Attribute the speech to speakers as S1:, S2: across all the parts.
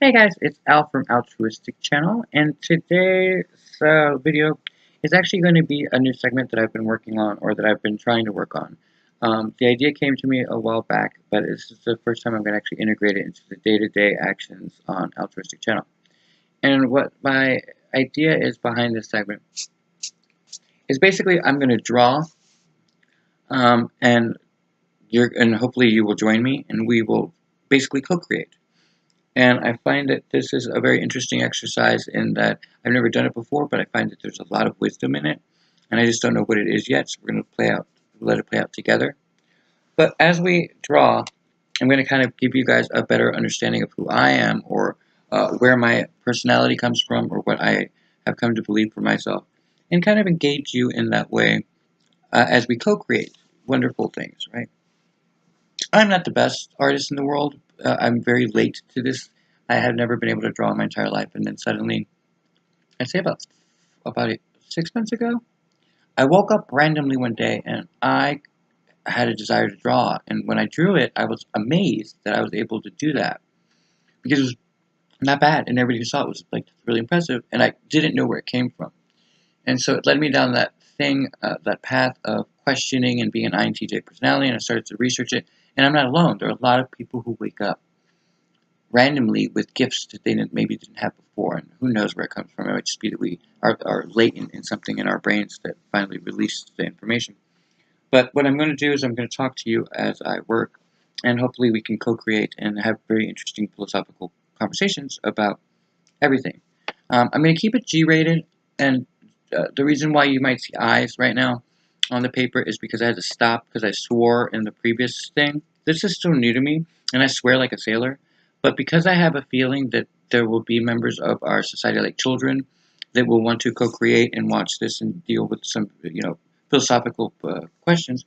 S1: Hey guys, it's Al from Altruistic Channel, and today's video is actually going to be a new segment that I've been working on, or that I've been trying to work on. The idea came to me a while back, but this is the first time I'm going to actually integrate it into the day-to-day actions on Altruistic Channel. And what my idea is behind this segment is basically I'm going to draw, and hopefully you will join me, and we will basically co-create. And I find that this is a very interesting exercise in that I've never done it before, but I find that there's a lot of wisdom in it, and I just don't know what it is yet, so we're going to let it play out together. But as we draw, I'm going to kind of give you guys a better understanding of who I am, or where my personality comes from, or what I have come to believe for myself, and kind of engage you in that way as we co-create wonderful things, right? I'm not the best artist in the world. I'm very late to this. I have never been able to draw my entire life, and then suddenly, I'd say about 6 months ago, I woke up randomly one day and I had a desire to draw. And when I drew it, I was amazed that I was able to do that because it was not bad, and everybody who saw it was like really impressive. And I didn't know where it came from, and so it led me down that that path of questioning and being an INTJ personality. And I started to research it. And I'm not alone. There are a lot of people who wake up randomly with gifts that they maybe didn't have before, and who knows where it comes from. It might just be that we are latent in something in our brains that finally released the information. But what I'm going to do is I'm going to talk to you as I work, and hopefully we can co-create and have very interesting philosophical conversations about everything. I'm going to keep it G-rated, and the reason why you might see eyes right now on the paper is because I had to stop because I swore in the previous thing. This is still new to me, and I swear like a sailor. But because I have a feeling that there will be members of our society, like children, that will want to co-create and watch this and deal with some, philosophical questions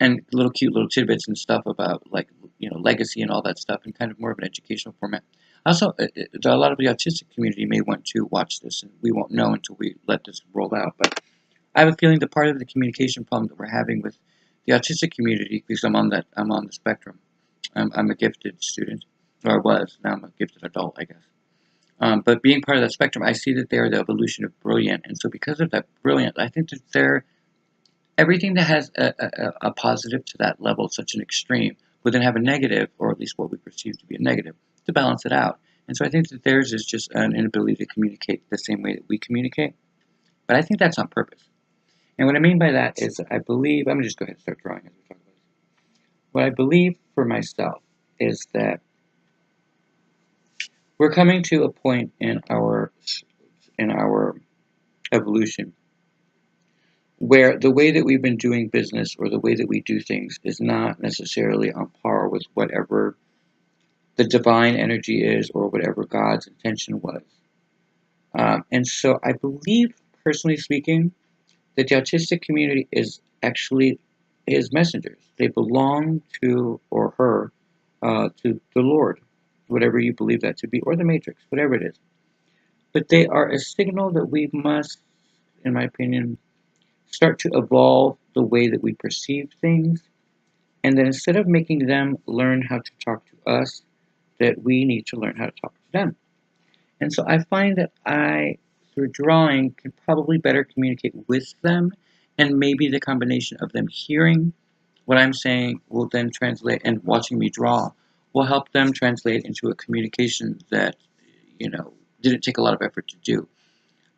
S1: and cute little tidbits and stuff about, like, legacy and all that stuff, in kind of more of an educational format. Also, a lot of the autistic community may want to watch this, and we won't know until we let this roll out. But I have a feeling that part of the communication problem that we're having with the autistic community, because I'm on the spectrum. I'm a gifted student, or I was. Now I'm a gifted adult, I guess. But being part of that spectrum, I see that they are the evolution of brilliant, and so because of that brilliant, I think that they're everything that has a positive to that level, such an extreme, would then have a negative, or at least what we perceive to be a negative, to balance it out. And so I think that theirs is just an inability to communicate the same way that we communicate. But I think that's on purpose. And what I mean by that is I believe, I'm going to just go ahead and start drawing as we talk about this. What I believe for myself is that we're coming to a point in our evolution where the way that we've been doing business, or the way that we do things, is not necessarily on par with whatever the divine energy is, or whatever God's intention was. And so I believe, personally speaking, that the autistic community is actually his messengers. They belong to, or her, to the Lord, whatever you believe that to be, or the Matrix, whatever it is. But they are a signal that we must, in my opinion, start to evolve the way that we perceive things, and that instead of making them learn how to talk to us, that we need to learn how to talk to them. And so I find that I, through drawing, can probably better communicate with them, and maybe the combination of them hearing what I'm saying will then translate, and watching me draw will help them translate into a communication that, didn't take a lot of effort to do.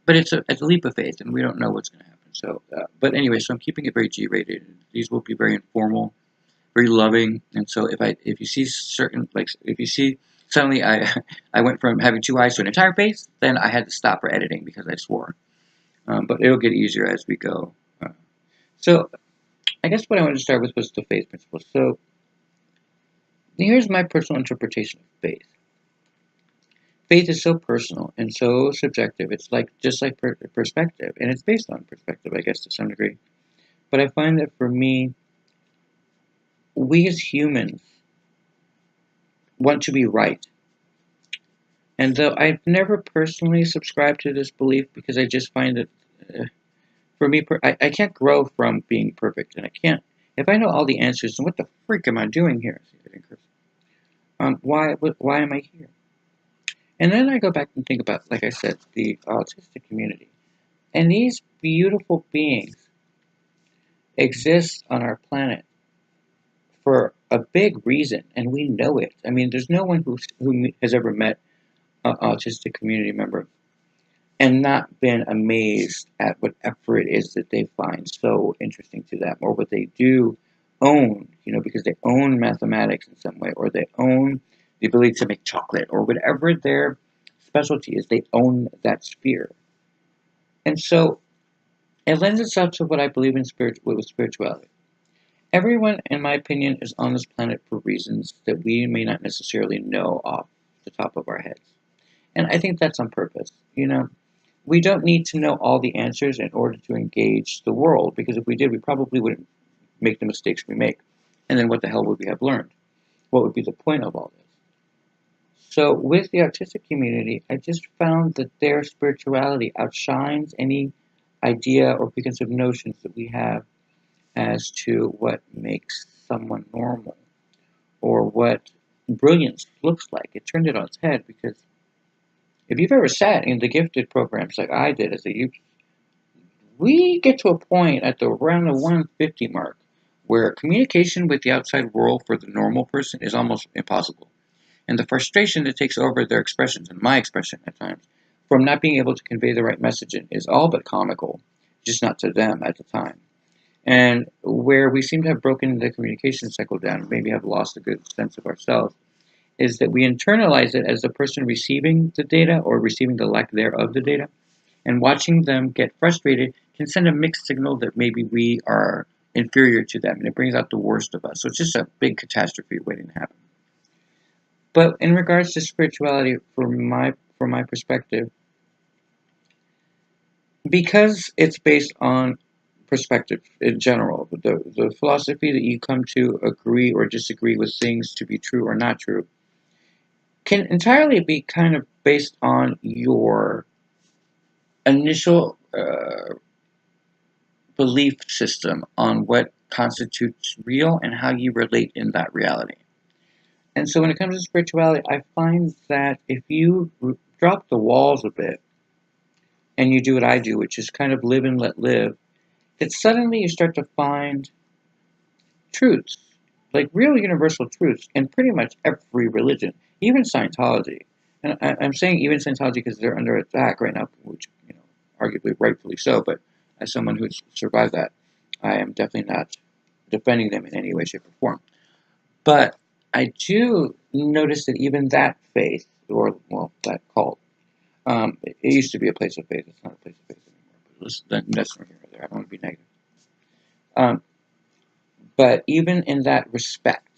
S1: But it's a leap of faith, and we don't know what's going to happen. So, but anyway, so I'm keeping it very G-rated. These will be very informal, very loving, and so if you see if you see suddenly I went from having two eyes to an entire face, then I had to stop for editing because I swore. But it'll get easier as we go. So I guess what I wanted to start with was the faith principle. So here's my personal interpretation of faith. Faith is so personal and so subjective. It's just like perspective, and it's based on perspective, I guess, to some degree. But I find that for me, we as humans want to be right. And though I've never personally subscribed to this belief, because I just find that, for me, I can't grow from being perfect, and I can't. If I know all the answers, then what the freak am I doing here? Why am I here? And then I go back and think about, like I said, the autistic community. And these beautiful beings exist on our planet for a big reason, and we know it. I mean, there's no one who has ever met an autistic community member and not been amazed at whatever it is that they find so interesting to them, or what they do own, because they own mathematics in some way, or they own the ability to make chocolate, or whatever their specialty is, they own that sphere. And so it lends itself to what I believe in with spirituality. Everyone, in my opinion, is on this planet for reasons that we may not necessarily know off the top of our heads. And I think that's on purpose. We don't need to know all the answers in order to engage the world, because if we did, we probably wouldn't make the mistakes we make. And then what the hell would we have learned? What would be the point of all this? So with the autistic community, I just found that their spirituality outshines any idea or preconceived notions that we have as to what makes someone normal or what brilliance looks like. It turned it on its head, because if you've ever sat in the gifted programs like I did as a youth, we get to a point at around the 150 mark where communication with the outside world for the normal person is almost impossible. And the frustration that takes over their expressions, and my expression at times, from not being able to convey the right messaging is all but comical, just not to them at the time. And where we seem to have broken the communication cycle down, and maybe have lost a good sense of ourselves, is that we internalize it as the person receiving the data or receiving the lack thereof the data. And watching them get frustrated can send a mixed signal that maybe we are inferior to them, and it brings out the worst of us. So it's just a big catastrophe waiting to happen. But in regards to spirituality, from my perspective, because it's based on perspective in general, the philosophy that you come to agree or disagree with things to be true or not true can entirely be kind of based on your initial belief system on what constitutes real and how you relate in that reality. And so when it comes to spirituality, I find that if you drop the walls a bit and you do what I do, which is kind of live and let live, that suddenly you start to find truths, like real universal truths, in pretty much every religion, even Scientology. And I'm saying even Scientology because they're under attack right now, which, arguably rightfully so, but as someone who's survived that, I am definitely not defending them in any way, shape, or form. But I do notice that even that faith, or, well, that cult, it used to be a place of faith. It's not a place of faith anymore. But that's not here or there. I don't want to be negative. Um, but even in that respect,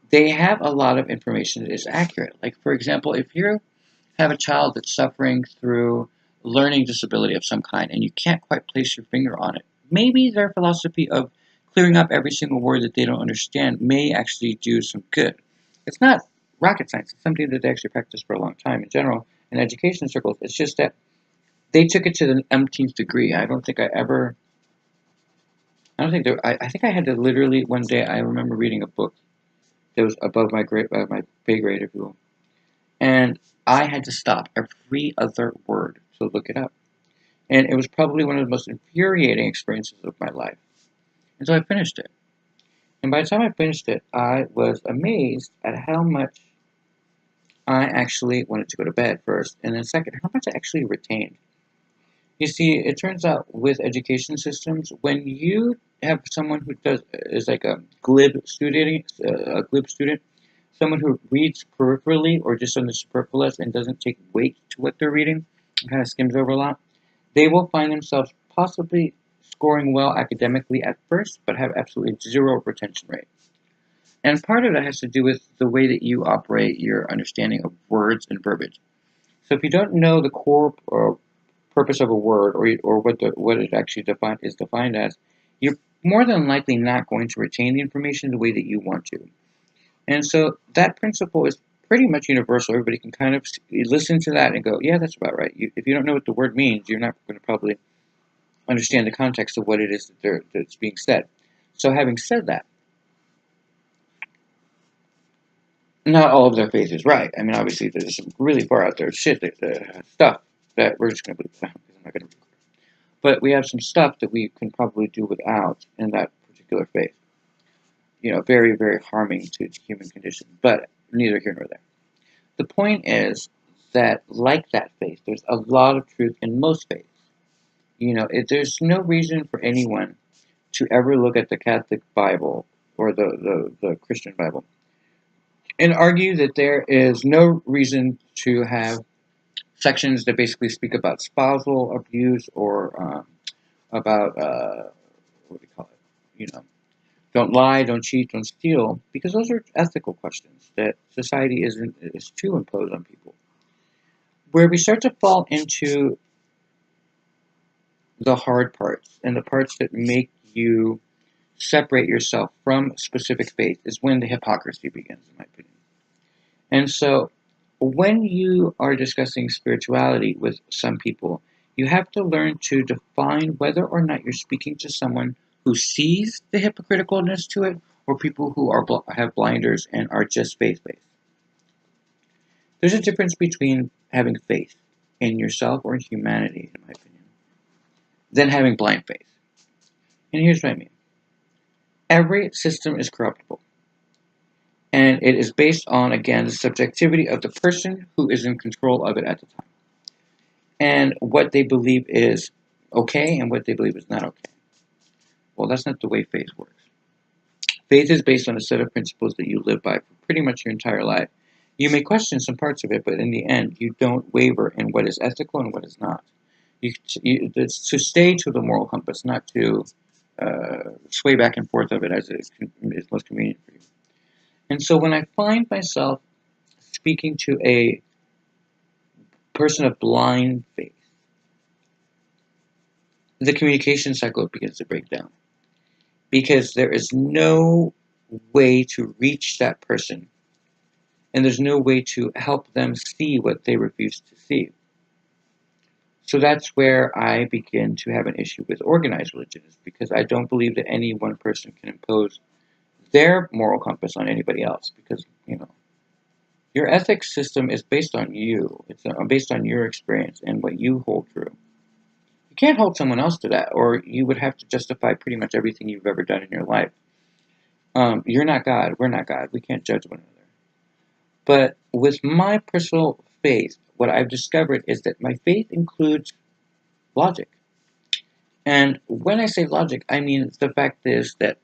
S1: they have a lot of information that is accurate. Like, for example, if you have a child that's suffering through learning disability of some kind and you can't quite place your finger on it, maybe their philosophy of clearing up every single word that they don't understand may actually do some good. It's not rocket science. It's something that they actually practice for a long time in general in education circles. It's just that they took it to the umpteenth degree. I don't think I ever. I don't think there. I think I had to literally one day. I remember reading a book that was above my grade, my pay grade, if you will, and I had to stop every other word to look it up. And it was probably one of the most infuriating experiences of my life. And so I finished it. And by the time I finished it, I was amazed at how much I actually wanted to go to bed first, and then second, how much I actually retained. You see, it turns out with education systems, when you have someone who is like a glib student, someone who reads peripherally or just on the superfluous and doesn't take weight to what they're reading, and kind of skims over a lot, they will find themselves possibly scoring well academically at first, but have absolutely zero retention rate. And part of that has to do with the way that you operate your understanding of words and verbiage. So if you don't know the core or purpose of a word, or what it actually is defined as, you're more than likely not going to retain the information the way that you want to. And so that principle is pretty much universal. Everybody can kind of listen to that and go, yeah, that's about right. If you don't know what the word means, you're not going to probably understand the context of what it is that's being said. So having said that, not all of their faith is right. I mean, obviously, there's some really far out there stuff that we're just going to believe. I'm not going to. But we have some stuff that we can probably do without in that particular faith. Very, very harming to the human condition. But neither here nor there. The point is that, like that faith, there's a lot of truth in most faiths. There's no reason for anyone to ever look at the Catholic Bible or the Christian Bible and argue that there is no reason to have sections that basically speak about spousal abuse or about, what do you call it? Don't lie, don't cheat, don't steal, because those are ethical questions that society is to impose on people. Where we start to fall into the hard parts and the parts that make you separate yourself from specific faith is when the hypocrisy begins, in my opinion. And so when you are discussing spirituality with some people, you have to learn to define whether or not you're speaking to someone who sees the hypocriticalness to it or people who have blinders and are just faith-based. There's a difference between having faith in yourself or in humanity, in my opinion, than having blind faith. And here's what I mean. Every system is corruptible. And it is based on, again, the subjectivity of the person who is in control of it at the time. And what they believe is okay and what they believe is not okay. Well, that's not the way faith works. Faith is based on a set of principles that you live by for pretty much your entire life. You may question some parts of it, but in the end, you don't waver in what is ethical and what is not. It's to stay to the moral compass, not to sway back and forth of it as it is most convenient for you. And so when I find myself speaking to a person of blind faith, the communication cycle begins to break down. Because there is no way to reach that person, and there's no way to help them see what they refuse to see. So that's where I begin to have an issue with organized religions, because I don't believe that any one person can impose their moral compass on anybody else, because, your ethics system is based on you. It's based on your experience and what you hold true. You can't hold someone else to that, or you would have to justify pretty much everything you've ever done in your life. You're not God. We're not God. We can't judge one another. But with my personal faith, what I've discovered is that my faith includes logic. And when I say logic, I mean the fact is that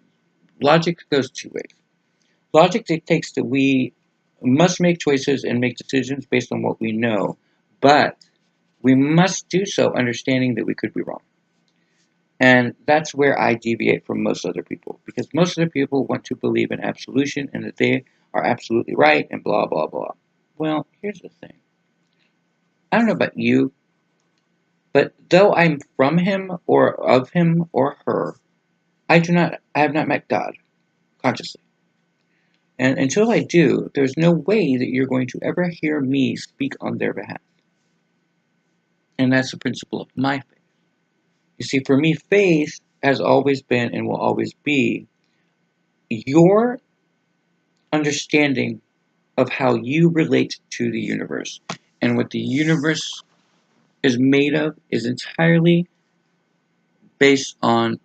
S1: logic goes two ways. Logic dictates that we must make choices and make decisions based on what we know, but we must do so understanding that we could be wrong. And that's where I deviate from most other people, because most other people want to believe in absolution and that they are absolutely right and blah, blah, blah. Well, here's the thing. I don't know about you, but though I'm from him or of him or her, I have not met God consciously. And until I do, there's no way that you're going to ever hear me speak on their behalf. And that's the principle of my faith. You see, for me, faith has always been and will always be your understanding of how you relate to the universe. And what the universe is made of is entirely based on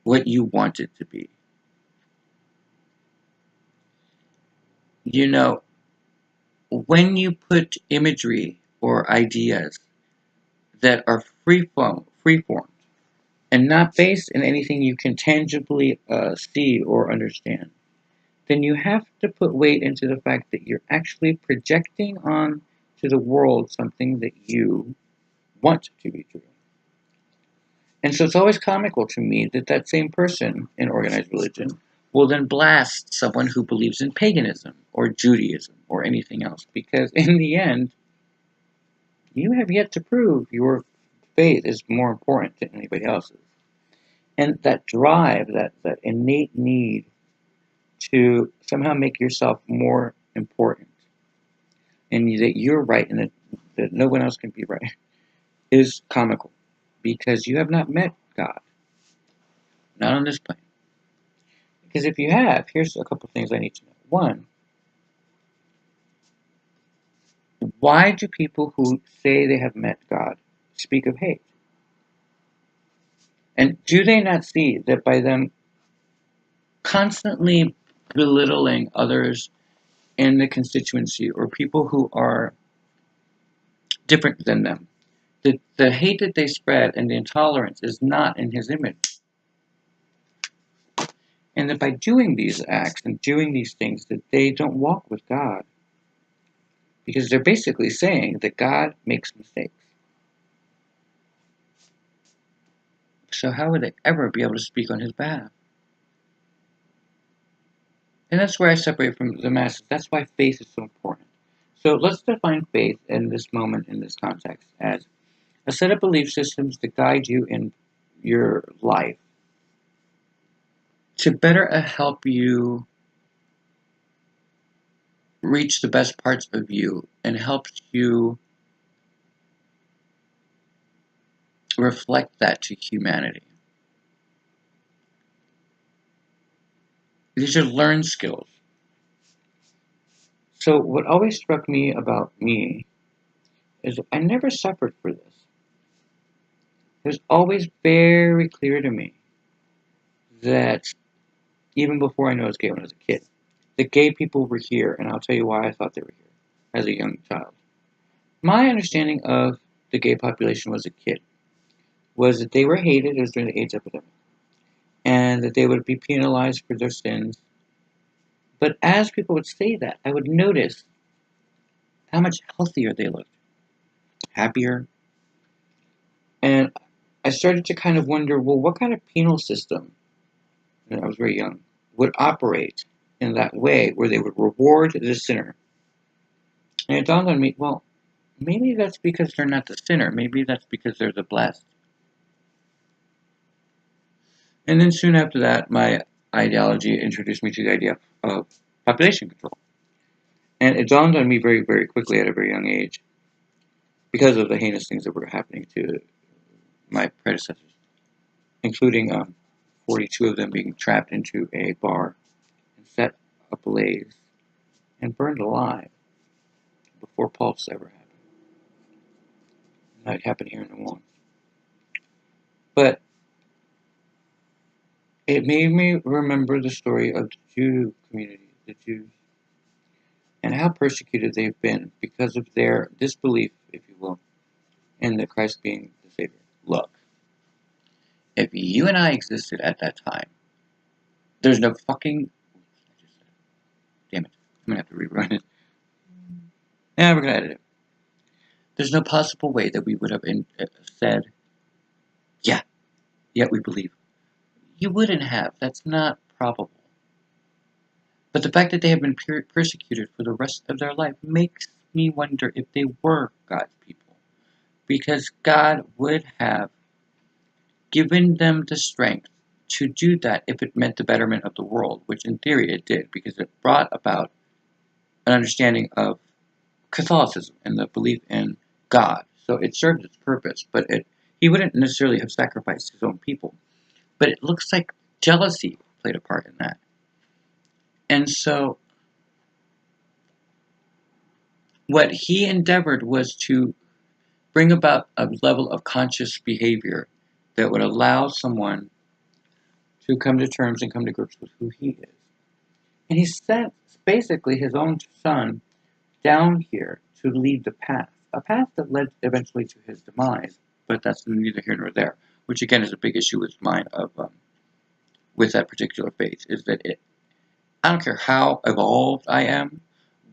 S1: what you want it to be. When you put imagery or ideas that are freeform, and not based in anything you can tangibly see or understand, then you have to put weight into the fact that you're actually projecting on to the world something that you want to be true. And so it's always comical to me that that same person in organized religion will then blast someone who believes in paganism or Judaism or anything else, because in the end, you have yet to prove your faith is more important than anybody else's. And that drive, that innate need to somehow make yourself more important and that you're right and that no one else can be right is comical, because you have not met God. Not on this plane. Because if you have, here's a couple things I need to know. One, why do people who say they have met God speak of hate? And do they not see that by them constantly belittling others in the constituency or people who are different than them, that the hate that they spread and the intolerance is not in his image? And that by doing these acts and doing these things, that they don't walk with God. Because they're basically saying that God makes mistakes. So how would they ever be able to speak on his behalf? And that's where I separate from the masses. That's why faith is so important. So let's define faith in this moment, in this context, as a set of belief systems that guide you in your life to better help you reach the best parts of you and help you reflect that to humanity. These are learned skills. So what always struck me about me is I never suffered for this. It was always very clear to me that even before I knew I was gay when I was a kid, the gay people were here, and I'll tell you why I thought they were here as a young child. My understanding of the gay population as a kid was that they were hated as during the AIDS epidemic, and that they would be penalized for their sins. But as people would say that, I would notice how much healthier they looked, happier, and I started to kind of wonder, well, what kind of penal system, and I was very young, would operate in that way where they would reward the sinner? And it dawned on me, well, maybe that's because they're not the sinner. Maybe that's because they're the blessed. And then soon after that, my ideology introduced me to the idea of population control. And it dawned on me very, very quickly at a very young age, because of the heinous things that were happening to my predecessors, including 42 of them being trapped into a bar and set ablaze and burned alive before Pulse ever happened. And that happened here in New Orleans. But it made me remember the story of the Jew community, the Jews, and how persecuted they've been because of their disbelief, if you will, in the Christ being the Savior. Look, if you and I existed at that time, there's no fucking... Damn it. I'm going to have to rerun it. Yeah, we're going to edit it. There's no possible way that we would have said, yeah, we believe. You wouldn't have. That's not probable. But the fact that they have been persecuted for the rest of their life makes me wonder if they were God's people. Because God would have given them the strength to do that if it meant the betterment of the world, which in theory it did, because it brought about an understanding of Catholicism and the belief in God. So it served its purpose, but he wouldn't necessarily have sacrificed his own people. But it looks like jealousy played a part in that. And so what he endeavored was to bring about a level of conscious behavior that would allow someone to come to terms and come to grips with who he is. And he sent basically his own son down here to lead the path, a path that led eventually to his demise, but that's neither here nor there, which again is a big issue with mine with that particular faith, is that I don't care how evolved I am,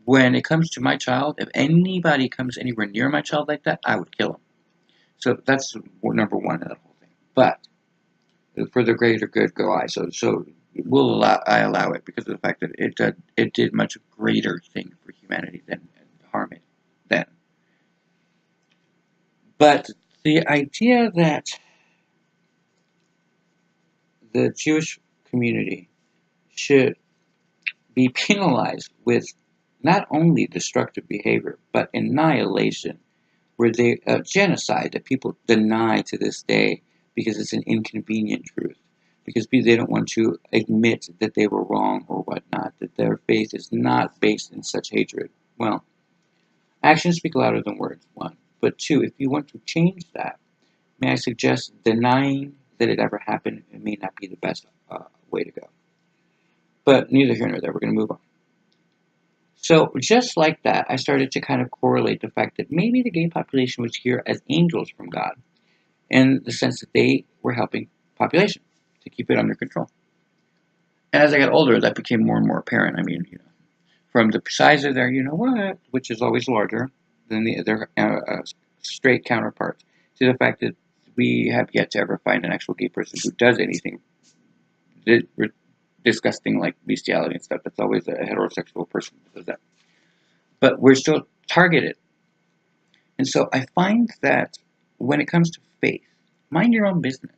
S1: when it comes to my child, if anybody comes anywhere near my child like that, I would kill him. So that's number one in that whole thing. But for the greater good go I. So I allow it because of the fact that it did much greater thing for humanity than harm it then. But the idea that the Jewish community should be penalized with not only destructive behavior, but annihilation, where they genocide that people deny to this day because it's an inconvenient truth, because they don't want to admit that they were wrong or whatnot, that that their faith is not based in such hatred? Well, actions speak louder than words, one. But two, if you want to change that, may I suggest denying that it ever happened? It may not be the best way to go. But neither here nor there. We're going to move on. So just like that, I started to kind of correlate the fact that maybe the gay population was here as angels from God, in the sense that they were helping population to keep it under control. And as I got older, that became more and more apparent. I mean, from the size of their, which is always larger than their straight counterparts, to the fact that we have yet to ever find an actual gay person who does anything disgusting like bestiality and stuff. It's always a heterosexual person who does that. But we're still targeted. And so I find that when it comes to faith, mind your own business.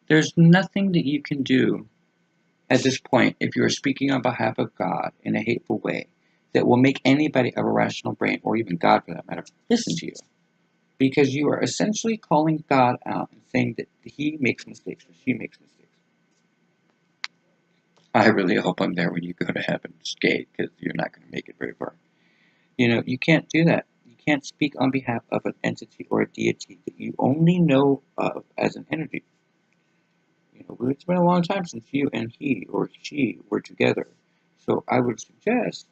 S1: There's nothing that you can do at this point, if you are speaking on behalf of God in a hateful way, that will make anybody of a rational brain, or even God for that matter, listen to you. Because you are essentially calling God out and saying that he makes mistakes or she makes mistakes. I really hope I'm there when you go to heaven, skate, because you're not going to make it very far. You can't do that. You can't speak on behalf of an entity or a deity that you only know of as an energy. It's been a long time since you and he or she were together. So I would suggest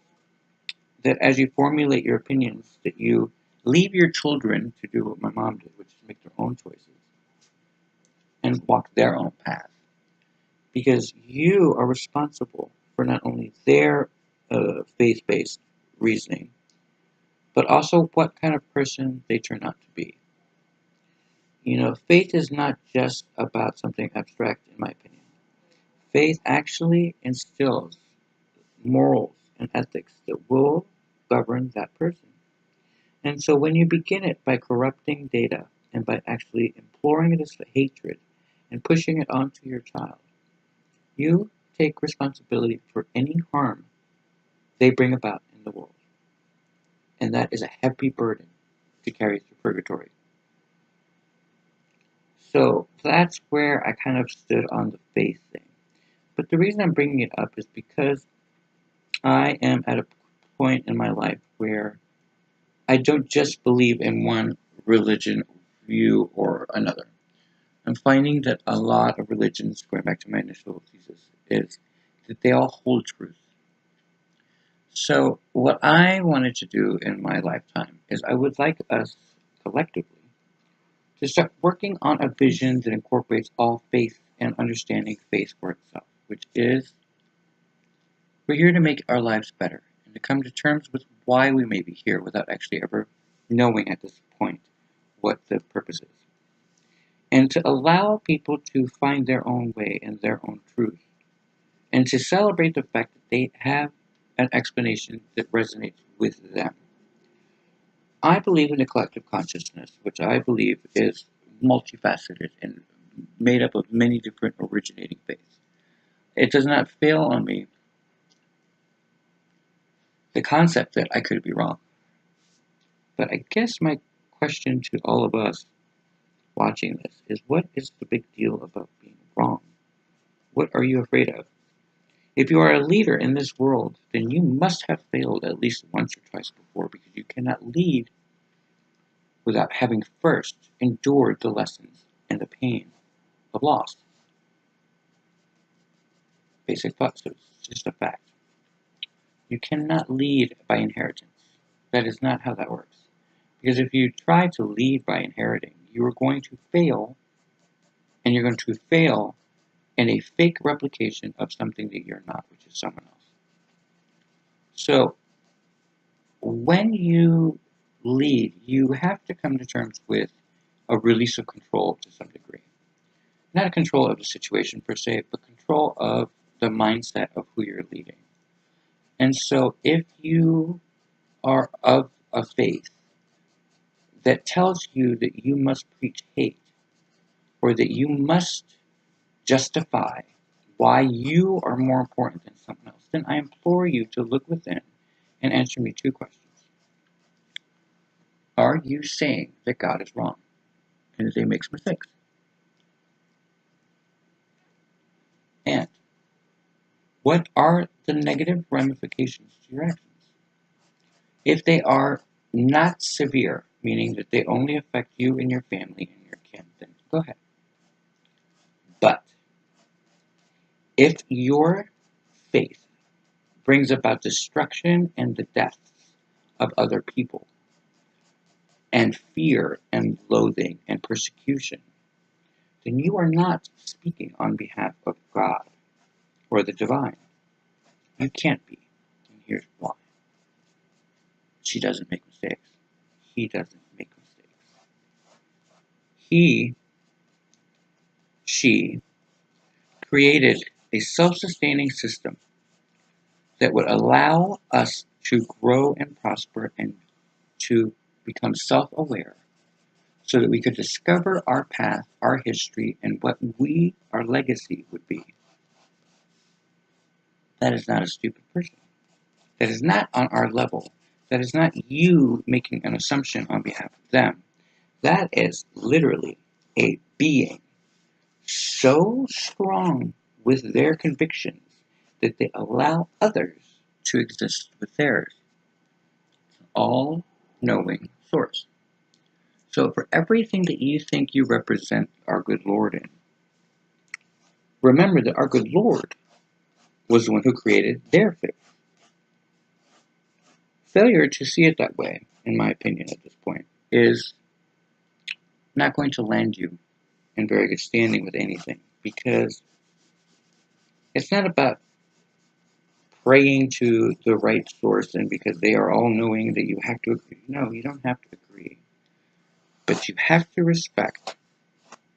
S1: that as you formulate your opinions, that you leave your children to do what my mom did, which is make their own choices and walk their own path. Because you are responsible for not only their faith-based reasoning, but also what kind of person they turn out to be. Faith is not just about something abstract, in my opinion. Faith actually instills morals and ethics that will govern that person. And so when you begin it by corrupting data and by actually imploring this hatred and pushing it onto your child, you take responsibility for any harm they bring about in the world. And that is a heavy burden to carry through purgatory. So that's where I kind of stood on the faith thing. But the reason I'm bringing it up is because I am at a point in my life where I don't just believe in one religion view or another. I'm finding that a lot of religions, going back to my initial thesis, is that they all hold truth. So what I wanted to do in my lifetime is I would like us collectively to start working on a vision that incorporates all faith and understanding faith for itself, which is we're here to make our lives better and to come to terms with why we may be here without actually ever knowing at this point what the purpose is. And to allow people to find their own way and their own truth. And to celebrate the fact that they have an explanation that resonates with them. I believe in the collective consciousness, which I believe is multifaceted and made up of many different originating faiths. It does not fail on me the concept that I could be wrong. But I guess my question to all of us watching this is, what is the big deal about being wrong? What are you afraid of? If you are a leader in this world, then you must have failed at least once or twice before, because you cannot lead without having first endured the lessons and the pain of loss. Basic thought, so it's just a fact. You cannot lead by inheritance. That is not how that works. Because if you try to lead by inheriting, you are going to fail, and you're going to fail in a fake replication of something that you're not, which is someone else. So, when you lead, you have to come to terms with a release of control to some degree. Not control of the situation per se, but control of the mindset of who you're leading. And so if you are of a faith that tells you that you must preach hate, or that you must justify why you are more important than someone else, then I implore you to look within and answer me two questions. Are you saying that God is wrong and that he makes mistakes? And What are the negative ramifications to your actions? If they are not severe, meaning that they only affect you and your family and your kin, then go ahead. But if your faith brings about destruction and the deaths of other people, and fear and loathing and persecution, then you are not speaking on behalf of God or the divine. You can't be. And here's why. She doesn't make mistakes. He doesn't make mistakes. She created a self-sustaining system that would allow us to grow and prosper and to become self-aware so that we could discover our path, our history, and what our legacy would be. That is not a stupid person. That is not on our level. That is not you making an assumption on behalf of them. That is literally a being so strong with their convictions that they allow others to exist with theirs. All-knowing source. So for everything that you think you represent our good Lord in, remember that our good Lord was the one who created their faith. Failure to see it that way, in my opinion at this point, is not going to land you in very good standing with anything, because it's not about praying to the right source and because they are all knowing that you have to agree. No, you don't have to agree. But you have to respect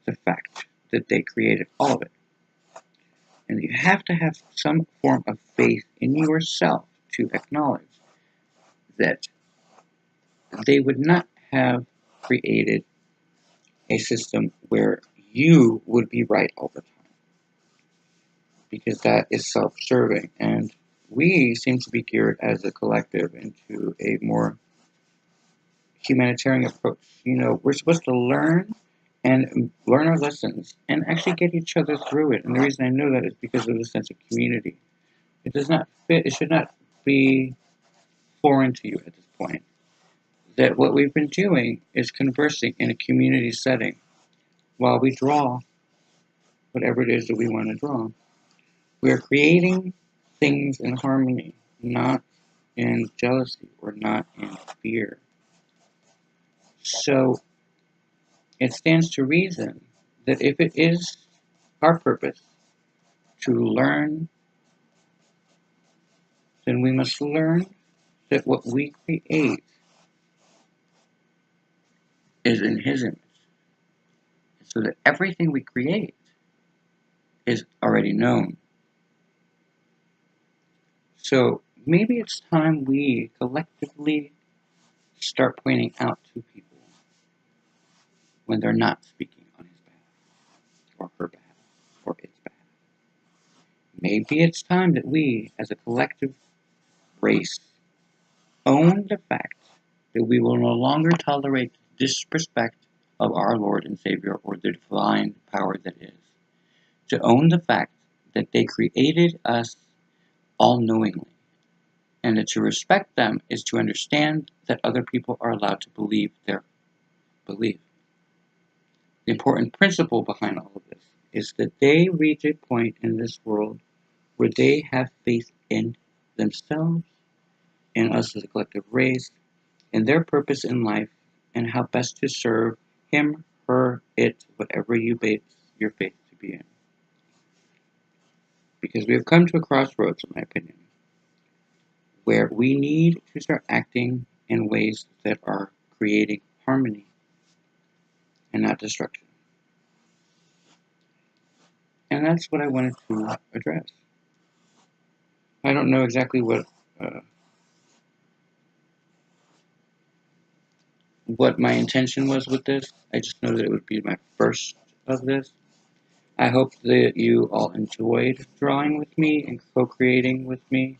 S1: the fact that they created all of it. And you have to have some form of faith in yourself to acknowledge that they would not have created a system where you would be right all the time, because that is self-serving, and we seem to be geared as a collective into a more humanitarian approach. We're supposed to learn our lessons and actually get each other through it. And the reason I know that is because of the sense of community. It does not fit, it should not be foreign to you at this point that what we've been doing is conversing in a community setting while we draw whatever it is that we want to draw. We are creating things in harmony, not in jealousy or not in fear. So it stands to reason that if it is our purpose to learn, then we must learn that what we create is in His image, so that everything we create is already known. So maybe it's time we collectively start pointing out to people when they're not speaking on his behalf, or her behalf, or its behalf. Maybe it's time that we, as a collective race, own the fact that we will no longer tolerate disrespect of our Lord and Savior or the divine power that is. To own the fact that they created us all-knowingly, and that to respect them is to understand that other people are allowed to believe their belief. The important principle behind all of this is that they reach a point in this world where they have faith in themselves, in us as a collective race, in their purpose in life, and how best to serve him, her, it, whatever you base your faith to be in. Because we have come to a crossroads, in my opinion, where we need to start acting in ways that are creating harmony and not destruction. And that's what I wanted to address. I don't know exactly what my intention was with this. I just know that it would be my first of this. I hope that you all enjoyed drawing with me and co-creating with me.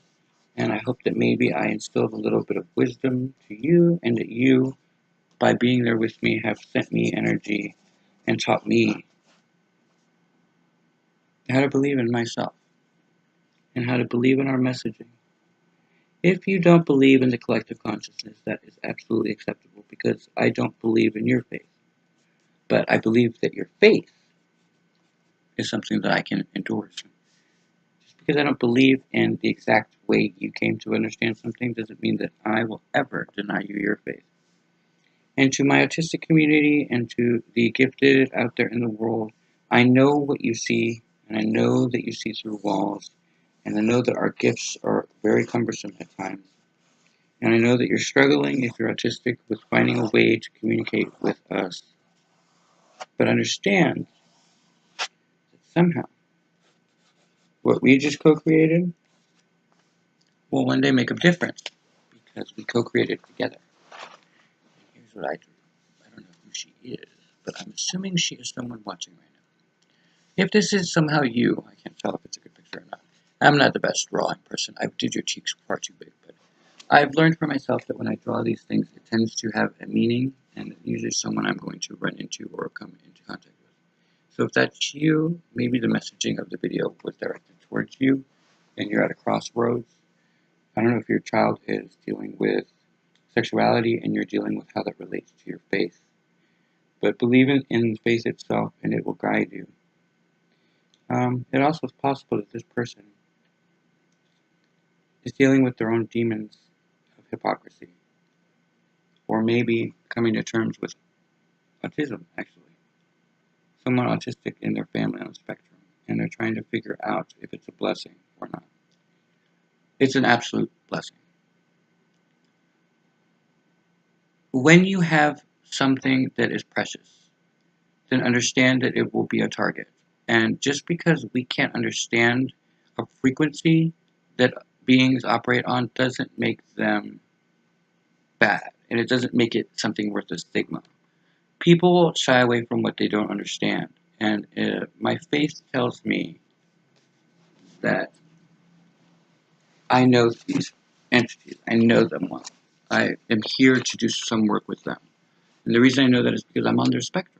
S1: And I hope that maybe I instilled a little bit of wisdom to you, and that you, by being there with me, have sent me energy and taught me how to believe in myself and how to believe in our messaging. If you don't believe in the collective consciousness, that is absolutely acceptable because I don't believe in your faith. But I believe that your faith is something that I can endorse. Just because I don't believe in the exact way you came to understand something doesn't mean that I will ever deny you your faith. And to my autistic community and to the gifted out there in the world, I know what you see, and I know that you see through walls, and I know that our gifts are very cumbersome at times. And I know that you're struggling, if you're autistic, with finding a way to communicate with us. But understand that somehow what we just co-created will one day make a difference because we co-created together. Here's what I do. I don't know who she is, but I'm assuming she is someone watching right now. If this is somehow you, I can't tell if it's a good picture or not. I'm not the best drawing person. I did your cheeks far too big, but I've learned for myself that when I draw these things, it tends to have a meaning, and usually someone I'm going to run into or come into contact with. So if that's you, maybe the messaging of the video was directed towards you, and you're at a crossroads. I don't know if your child is dealing with sexuality and you're dealing with how that relates to your faith. But believe in faith itself, and it will guide you. It also is possible that this person is dealing with their own demons of hypocrisy, or maybe coming to terms with autism, actually. Someone autistic in their family on the spectrum, and they're trying to figure out if it's a blessing or not. It's an absolute blessing. When you have something that is precious, then understand that it will be a target. And just because we can't understand a frequency that beings operate on doesn't make them bad, and it doesn't make it something worth a stigma. People will shy away from what they don't understand, and my faith tells me that I know these entities. I know them well. I am here to do some work with them. And the reason I know that is because I'm on their spectrum.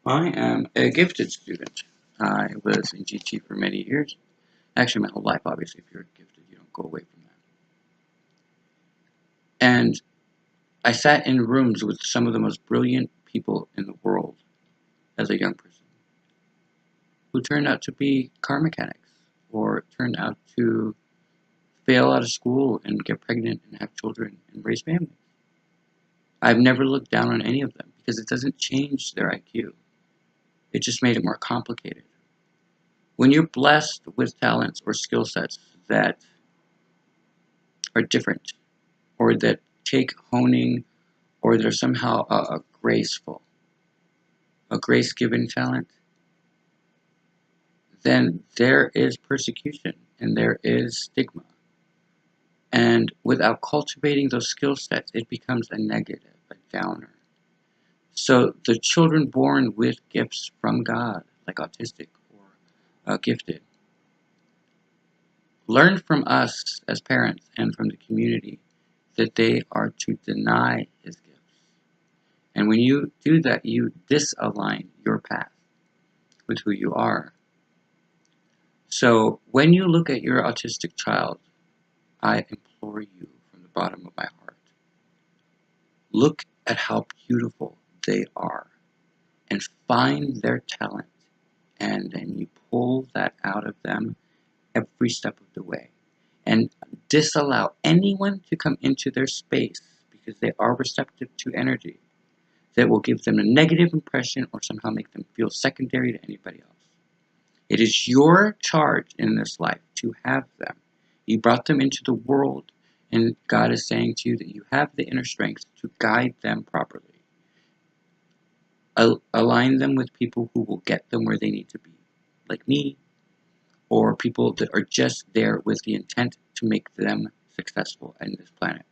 S1: I am a gifted student. I was in GT for many years. Actually, my whole life, obviously. If you're gifted, you don't go away from that. And I sat in rooms with some of the most brilliant people in the world as a young person who turned out to be car mechanics or turned out to fail out of school and get pregnant and have children and raise families. I've never looked down on any of them because it doesn't change their IQ. It just made it more complicated. When you're blessed with talents or skill sets that are different or that take honing or they're somehow a grace-given talent, then there is persecution and there is stigma. And without cultivating those skill sets, it becomes a negative, a downer. So the children born with gifts from God, like autistic or gifted, learn from us as parents and from the community that they are to deny His gifts. And when you do that, you disalign your path with who you are. So when you look at your autistic child, I implore you from the bottom of my heart, look at how beautiful they are and find their talent, and then you pull that out of them every step of the way and disallow anyone to come into their space because they are receptive to energy that will give them a negative impression or somehow make them feel secondary to anybody else. It is your charge in this life to have them. You brought them into the world, and God is saying to you that you have the inner strength to guide them properly. Align them with people who will get them where they need to be, like me, or people that are just there with the intent to make them successful in this planet.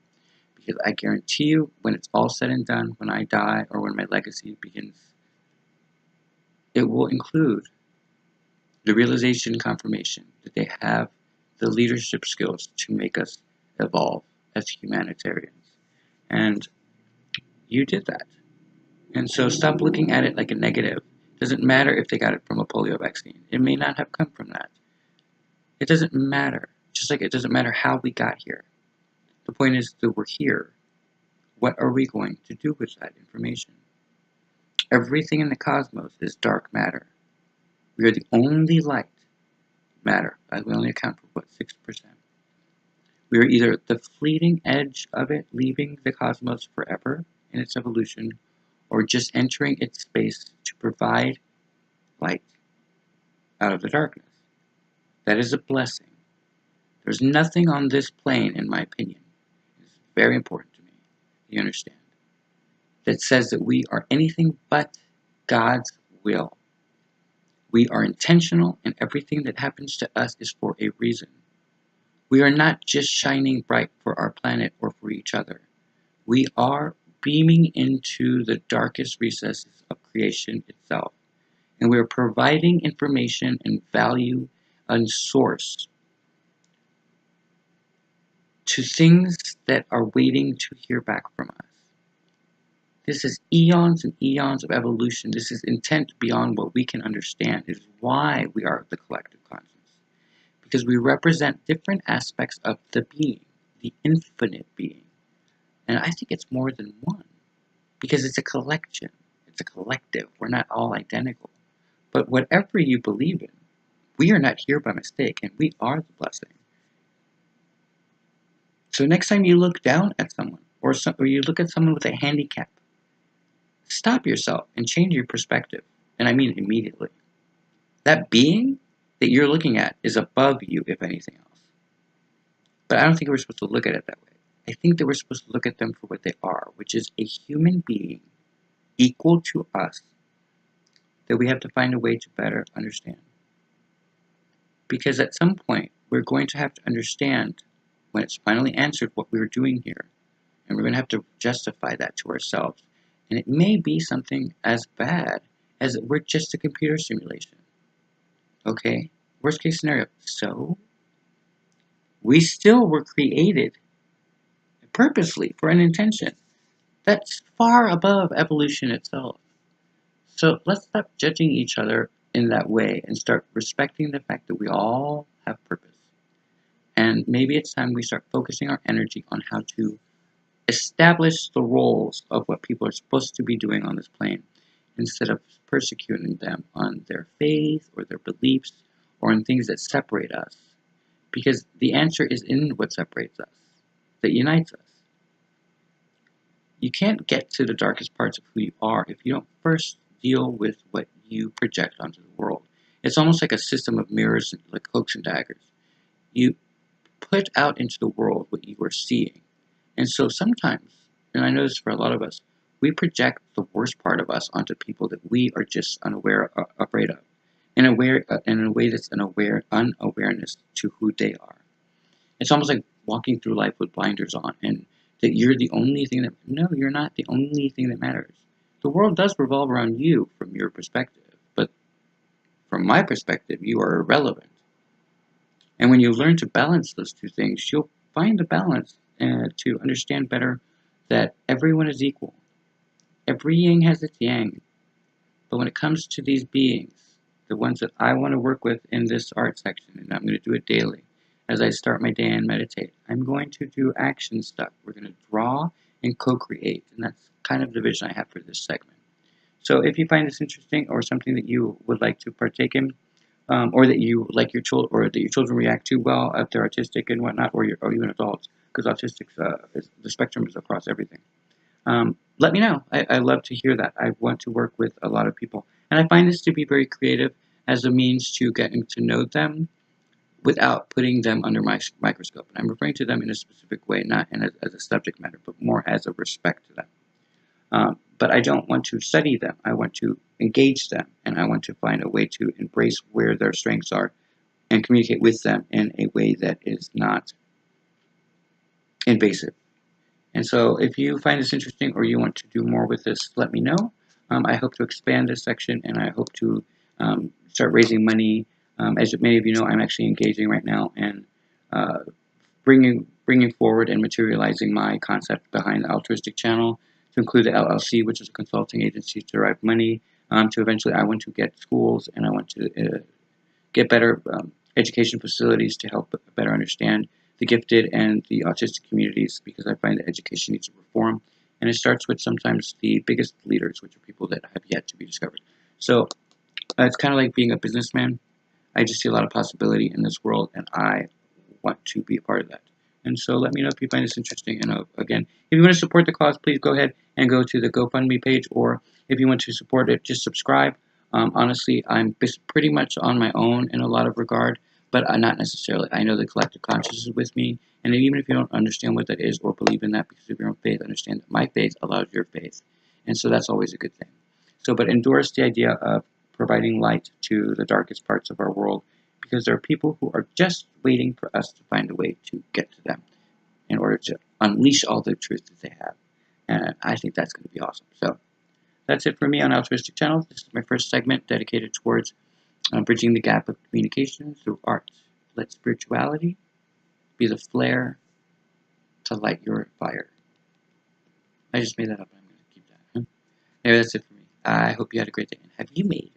S1: Because I guarantee you, when it's all said and done, when I die or when my legacy begins, it will include the realization and confirmation that they have the leadership skills to make us evolve as humanitarians. And you did that. And so stop looking at it like a negative. Doesn't matter if they got it from a polio vaccine. It may not have come from that. It doesn't matter. Just like it doesn't matter how we got here. The point is that we're here. What are we going to do with that information? Everything in the cosmos is dark matter. We are the only light matter. We only account for, what, 6%. We are either the fleeting edge of it, leaving the cosmos forever in its evolution, or just entering its space to provide light out of the darkness. That is a blessing. There's nothing on this plane, in my opinion, it's very important to me, you understand, that says that we are anything but God's will. We are intentional, and everything that happens to us is for a reason. We are not just shining bright for our planet or for each other. We are beaming into the darkest recesses of creation itself. And we are providing information and value and source to things that are waiting to hear back from us. This is eons and eons of evolution. This is intent beyond what we can understand. It is why we are the collective conscience. Because we represent different aspects of the being, the infinite being. And I think it's more than one. Because it's a collection. It's a collective. We're not all identical. But whatever you believe in, we are not here by mistake, and we are the blessing. So next time you look down at someone, or you look at someone with a handicap, stop yourself and change your perspective. And I mean immediately. That being that you're looking at is above you, if anything else. But I don't think we're supposed to look at it that way. I think that we're supposed to look at them for what they are, which is a human being equal to us that we have to find a way to better understand. Because at some point, we're going to have to understand, when it's finally answered, what we were doing here. And we're going to have to justify that to ourselves. And it may be something as bad as we're just a computer simulation. Okay? Worst case scenario. So, we still were created purposely for an intention that's far above evolution itself. So let's stop judging each other in that way and start respecting the fact that we all have purpose. And maybe it's time we start focusing our energy on how to establish the roles of what people are supposed to be doing on this plane, instead of persecuting them on their faith or their beliefs or on things that separate us. Because the answer is in what separates us, that unites us. You can't get to the darkest parts of who you are if you don't first deal with what you project onto the world. It's almost like a system of mirrors, like cloaks and daggers. You put out into the world what you are seeing. And so sometimes, and I know this for a lot of us, we project the worst part of us onto people that we are just afraid of, in a way that's an unawareness to who they are. It's almost like walking through life with blinders on, and that you're the only thing that... No, you're not the only thing that matters. The world does revolve around you from your perspective, but from my perspective, you are irrelevant. And when you learn to balance those two things, you'll find the balance to understand better that everyone is equal. Every yin has its yang. But when it comes to these beings, the ones that I want to work with in this art section, and I'm going to do it daily, as I start my day and meditate, I'm going to do action stuff. We're going to draw and co-create, and that's kind of the vision I have for this segment. So if you find this interesting, or something that you would like to partake in, or that you like your children, or that your children react to well if they're autistic and whatnot, or even adults, because autistic, the spectrum is across everything. Let me know. I love to hear that. I want to work with a lot of people, and I find this to be very creative as a means to getting to know them without putting them under my microscope. And I'm referring to them in a specific way, not as a subject matter, but more as a respect to them. But I don't want to study them. I want to engage them, and I want to find a way to embrace where their strengths are and communicate with them in a way that is not invasive. And so if you find this interesting, or you want to do more with this, let me know. I hope to expand this section, and I hope to start raising money. As many of you know, I'm actually engaging right now and bringing forward and materializing my concept behind the Altruistic Channel, to include the LLC, which is a consulting agency to derive money, to eventually I want to get schools and I want to get better education facilities to help better understand the gifted and the autistic communities, because I find that education needs a reform. And it starts with sometimes the biggest leaders, which are people that have yet to be discovered. So it's kind of like being a businessman. I just see a lot of possibility in this world, and I want to be a part of that. And so let me know if you find this interesting. And again, if you want to support the cause, please go ahead and go to the GoFundMe page, or if you want to support it, just subscribe. Honestly, I'm pretty much on my own in a lot of regard, but not necessarily. I know the collective consciousness is with me, and even if you don't understand what that is or believe in that because of your own faith, understand that my faith allows your faith. And so that's always a good thing. So, but endorse the idea of providing light to the darkest parts of our world, because there are people who are just waiting for us to find a way to get to them in order to unleash all the truth that they have. And I think that's going to be awesome. So that's it for me on Altruistic Channel. This is my first segment dedicated towards bridging the gap of communication through art. Let spirituality be the flare to light your fire. I just made that up. I'm going to keep that. Anyway, that's it for me. I hope you had a great day. And have you made